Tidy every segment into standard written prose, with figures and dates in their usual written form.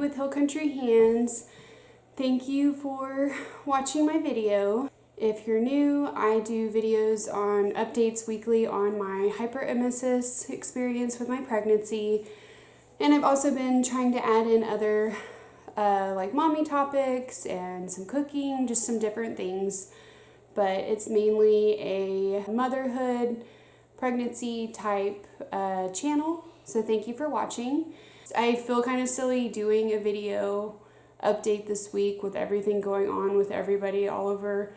with Hill Country Hands. Thank you for watching my video. If you're new, I do videos on updates weekly on my hyperemesis experience with my pregnancy. And I've also been trying to add in other like mommy topics and some cooking, just some different things. But it's mainly a motherhood, pregnancy type channel. So thank you for watching. I feel kind of silly doing a video update this week with everything going on with everybody all over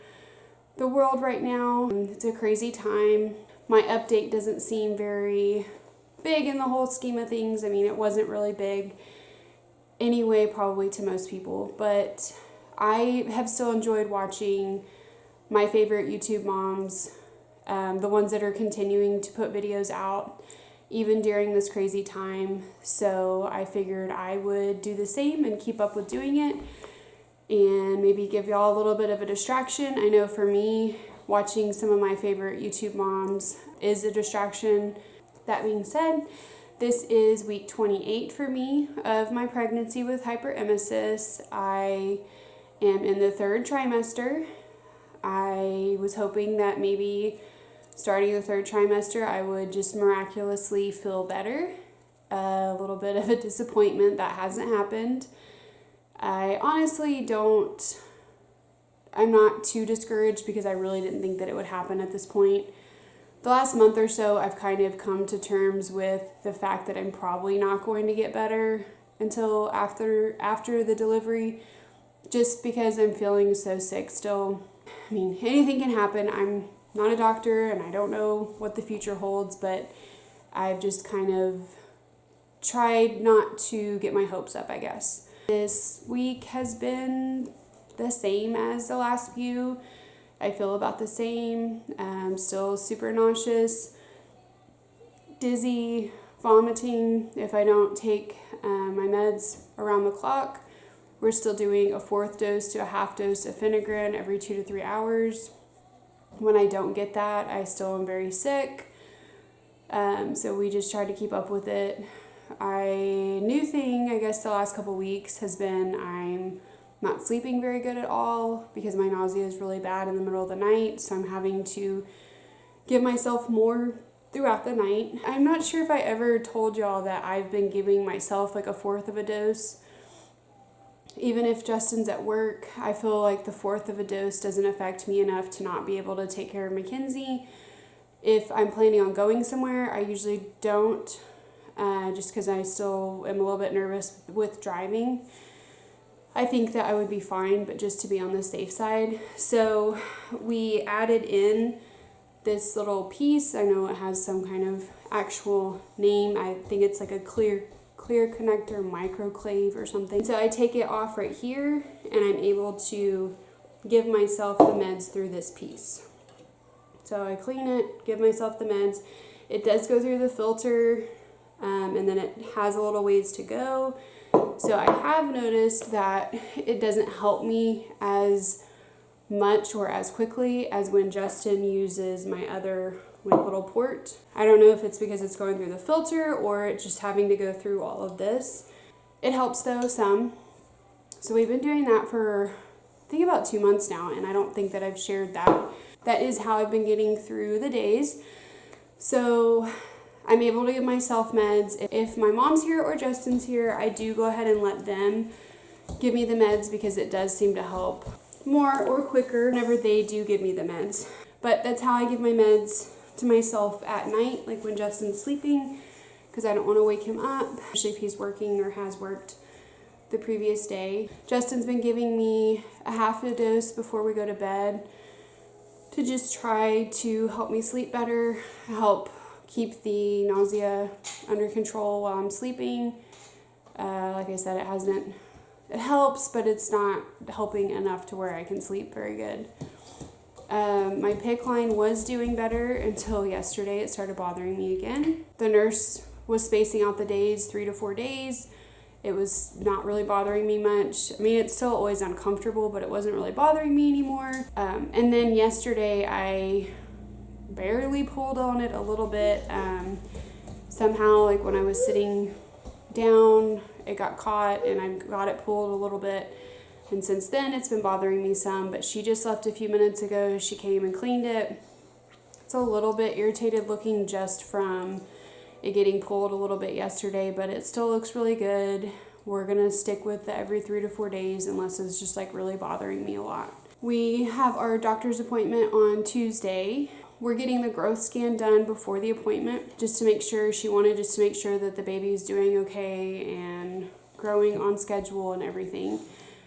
the world right now. It's a crazy time. My update doesn't seem very big in the whole scheme of things. I mean, it wasn't really big anyway, probably to most people, but I have still enjoyed watching my favorite YouTube moms, the ones that are continuing to put videos out even during this crazy time. So I figured I would do the same and keep up with doing it and maybe give y'all a little bit of a distraction. I know for me, watching some of my favorite YouTube moms is a distraction. That being said, this is week 28 for me of my pregnancy with hyperemesis. I am in the 3rd trimester. I was hoping that maybe starting the 3rd trimester, I would just miraculously feel better. A little bit of a disappointment that hasn't happened. I honestly I'm not too discouraged because I really didn't think that it would happen at this point. The last month or so, I've kind of come to terms with the fact that I'm probably not going to get better until after the delivery, just because I'm feeling so sick still. I mean, anything can happen. I'm not a doctor and I don't know what the future holds, but I've just kind of tried not to get my hopes up, I guess. This week has been the same as the last few. I feel about the same. I'm still super nauseous, dizzy, vomiting if I don't take my meds around the clock. We're still doing a 4th dose to a half dose of Phenergan every 2 to 3 hours. When I don't get that, I still am very sick. So we just try to keep up with it. New thing, I guess, the last couple weeks has been I'm not sleeping very good at all because my nausea is really bad in the middle of the night. So I'm having to give myself more throughout the night. I'm not sure if I ever told y'all that I've been giving myself like a 4th of a dose. Even if Justin's at work, I feel like the 4th of a dose doesn't affect me enough to not be able to take care of Mackenzie. If I'm planning on going somewhere, I usually don't, just because I still am a little bit nervous with driving. I think that I would be fine, but just to be on the safe side. So we added in this little piece. I know it has some kind of actual name. I think it's like a clear connector microclave or something. So I take it off right here and I'm able to give myself the meds through this piece. So I clean it, give myself the meds. It does go through the filter and then it has a little ways to go. So I have noticed that it doesn't help me as much or as quickly as when Justin uses my other little port. I don't know if it's because it's going through the filter or it's just having to go through all of this. It helps though some. So we've been doing that for I think about 2 months now, and I don't think that I've shared that. That is how I've been getting through the days. So I'm able to give myself meds. If my mom's here or Justin's here, I do go ahead and let them give me the meds because it does seem to help more or quicker whenever they do give me the meds. But that's how I give my meds to myself at night, like when Justin's sleeping, because I don't want to wake him up, especially if he's working or has worked the previous day. Justin's been giving me a half a dose before we go to bed to just try to help me sleep better, help keep the nausea under control while I'm sleeping. Like I said, it helps, but it's not helping enough to where I can sleep very good. My Picc line was doing better until yesterday. It started bothering me again. The nurse was spacing out the days, 3 to 4 days. It was not really bothering me much. I mean, it's still always uncomfortable, but it wasn't really bothering me anymore. And then yesterday, I barely pulled on it a little bit. Somehow, like when I was sitting down it got caught and I got it pulled a little bit. And since then, it's been bothering me some, but she just left a few minutes ago. She came and cleaned it. It's a little bit irritated looking just from it getting pulled a little bit yesterday, but it still looks really good. We're gonna stick with the every 3 to 4 days unless it's just like really bothering me a lot. We have our doctor's appointment on Tuesday. We're getting the growth scan done before the appointment just to make sure, she wanted just to make sure that the baby's doing okay and growing on schedule and everything.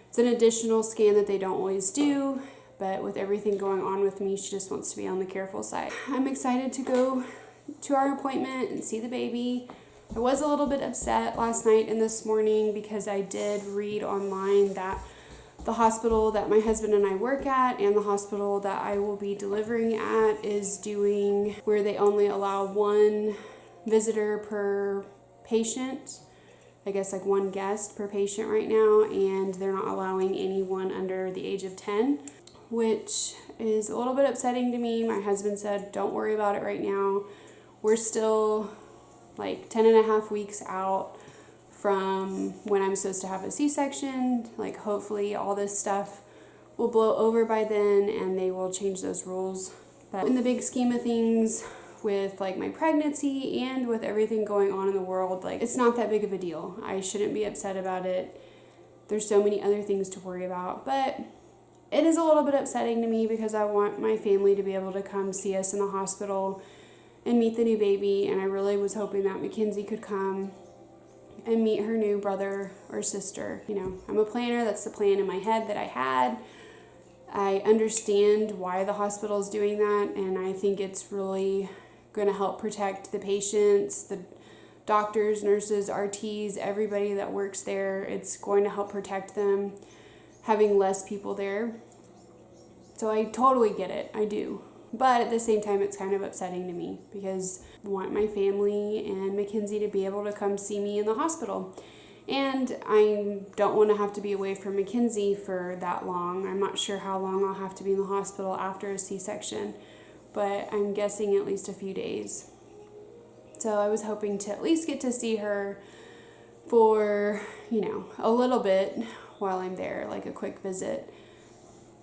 It's an additional scan that they don't always do, but with everything going on with me, she just wants to be on the careful side. I'm excited to go to our appointment and see the baby. I was a little bit upset last night and this morning because I did read online that the hospital that my husband and I work at and the hospital that I will be delivering at is doing where they only allow 1 visitor per patient. I guess like 1 guest per patient right now, and they're not allowing anyone under the age of 10, which is a little bit upsetting to me. My husband said, don't worry about it right now. We're still like 10 and a half weeks out from when I'm supposed to have a C-section. Like hopefully all this stuff will blow over by then and they will change those rules. But in the big scheme of things, with like my pregnancy and with everything going on in the world, like it's not that big of a deal. I shouldn't be upset about it. There's so many other things to worry about, but it is a little bit upsetting to me because I want my family to be able to come see us in the hospital and meet the new baby, and I really was hoping that Mackenzie could come and meet her new brother or sister. You know, I'm a planner. That's the plan in my head that I had. I understand why the hospital is doing that, and I think it's really going to help protect the patients, the doctors, nurses, RTs, everybody that works there. It's going to help protect them, having less people there. So I totally get it. I do. But at the same time, it's kind of upsetting to me because I want my family and Mackenzie to be able to come see me in the hospital. And I don't want to have to be away from Mackenzie for that long. I'm not sure how long I'll have to be in the hospital after a C-section, but I'm guessing at least a few days. So I was hoping to at least get to see her for, you know, a little bit while I'm there, like a quick visit.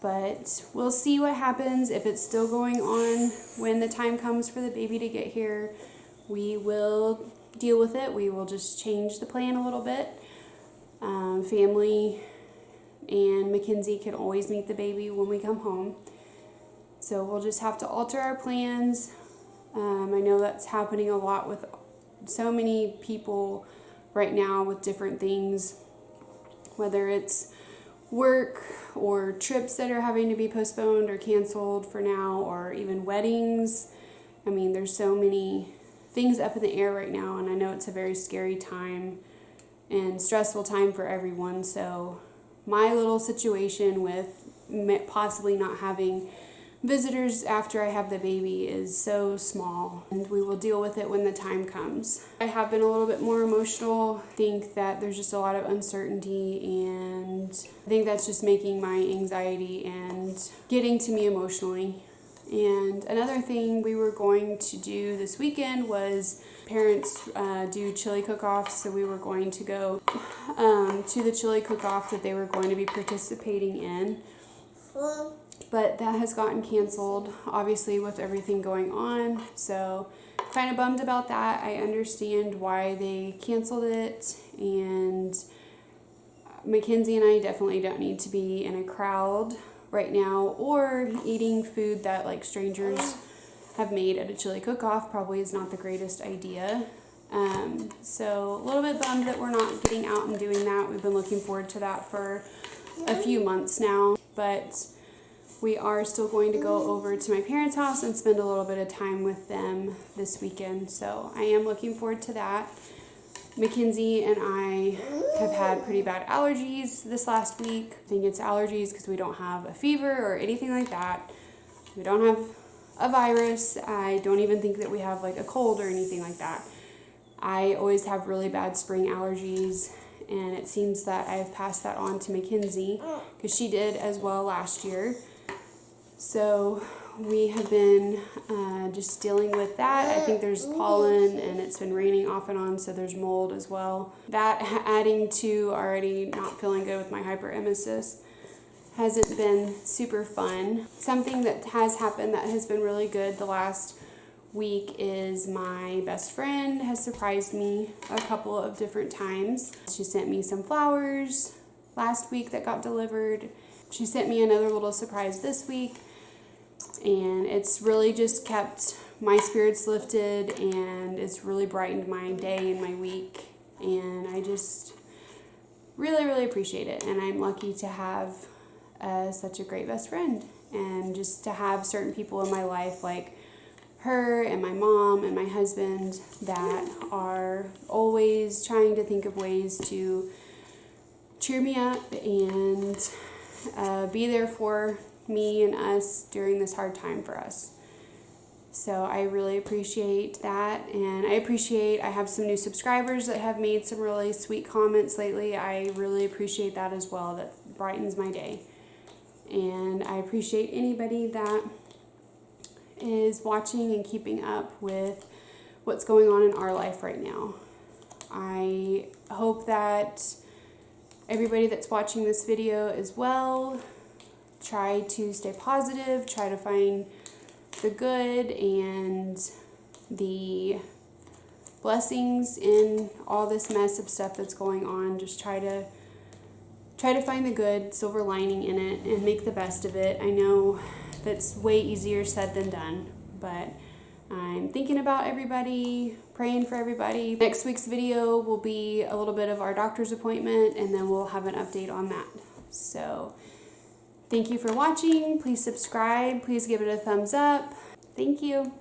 But we'll see what happens. If it's still going on when the time comes for the baby to get here, we will deal with it. We will just change the plan a little bit. Family and Mackenzie can always meet the baby when we come home. So we'll just have to alter our plans. I know that's happening a lot with so many people right now with different things, whether it's work or trips that are having to be postponed or canceled for now, or even weddings. I mean, there's so many things up in the air right now, and I know it's a very scary time and stressful time for everyone. So my little situation with possibly not having visitors after I have the baby is so small, and we will deal with it when the time comes. I have been a little bit more emotional. I think that there's just a lot of uncertainty, and I think that's just making my anxiety and getting to me emotionally. And another thing we were going to do this weekend was parents do chili cook-offs, so we were going to go to the chili cook-off that they were going to be participating in. But that has gotten canceled, obviously, with everything going on. So kind of bummed about that. I understand why they canceled it, and Mackenzie and I definitely don't need to be in a crowd right now or eating food that like strangers have made at a chili cook-off. Probably is not the greatest idea. So a little bit bummed that we're not getting out and doing that. We've been looking forward to that for a few months now, but we are still going to go over to my parents' house and spend a little bit of time with them this weekend. So I am looking forward to that. Mackenzie and I have had pretty bad allergies this last week. I think it's allergies because we don't have a fever or anything like that. We don't have a virus. I don't even think that we have like a cold or anything like that. I always have really bad spring allergies, and it seems that I've passed that on to Mackenzie because she did as well last year. So we have been just dealing with that. I think there's pollen and it's been raining off and on, so there's mold as well. That adding to already not feeling good with my hyperemesis hasn't been super fun. Something that has happened that has been really good the last week is my best friend has surprised me a couple of different times. She sent me some flowers last week that got delivered. She sent me another little surprise this week, and it's really just kept my spirits lifted, and it's really brightened my day and my week, and I just really, really appreciate it. And I'm lucky to have such a great best friend, and just to have certain people in my life like her and my mom and my husband that are always trying to think of ways to cheer me up and be there for me and us during this hard time for us. So I really appreciate that, and I have some new subscribers that have made some really sweet comments lately. I really appreciate that as well. That brightens my day. And I appreciate anybody that is watching and keeping up with what's going on in our life right now. I hope that everybody that's watching this video as well, try to stay positive, try to find the good and the blessings in all this mess of stuff that's going on. Just try to find the good silver lining in it and make the best of it. I know that's way easier said than done, but I'm thinking about everybody, praying for everybody. Next week's video will be a little bit of our doctor's appointment, and then we'll have an update on that. So thank you for watching. Please subscribe. Please give it a thumbs up. Thank you.